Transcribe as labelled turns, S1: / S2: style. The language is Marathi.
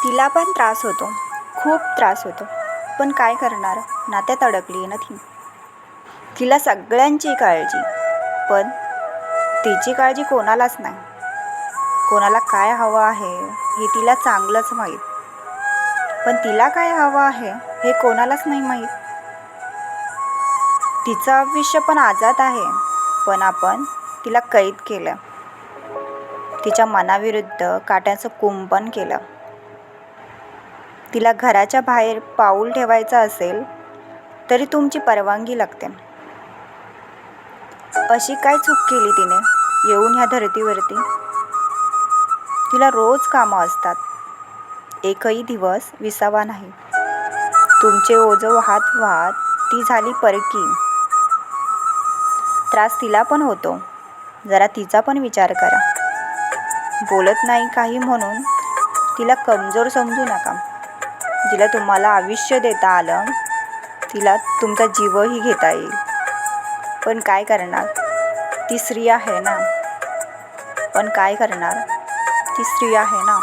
S1: तिला पण त्रास होतो, खूप त्रास होतो. पण काय करणार, नात्यात अडकली आहे ना ती. तिला सगळ्यांची काळजी, पण तिची काळजी कोणालाच नाही. कोणाला काय हवं आहे हे तिला चांगलंच माहीत, पण तिला काय हवं आहे हे कोणालाच नाही माहीत. तिचं आयुष्य पण आझाद आहे, पण आपण तिला कैद केलं. तिच्या मनाविरुद्ध काट्याचं कुंपण केलं. तिला घराच्या बाहेर पाऊल ठेवायचं असेल तरी तुमची परवानगी लागते. अशी काय चूक केली तिने येऊन ह्या धरतीवरती? तिला रोज कामं असतात, एकही दिवस विसावा नाही. तुमचे ओझं वाहत वाहत ती झाली परकी. त्रास तिला पण होतो, जरा तिचा पण विचार करा. बोलत नाही काही म्हणून तिला कमजोर समजू नका. जिला तुम्हाला आयुष्य देता आलं, तिला तुमचा जीवही घेता येईल. पण काय करणार, ती स्त्री आहे ना. ती स्त्री आहे ना.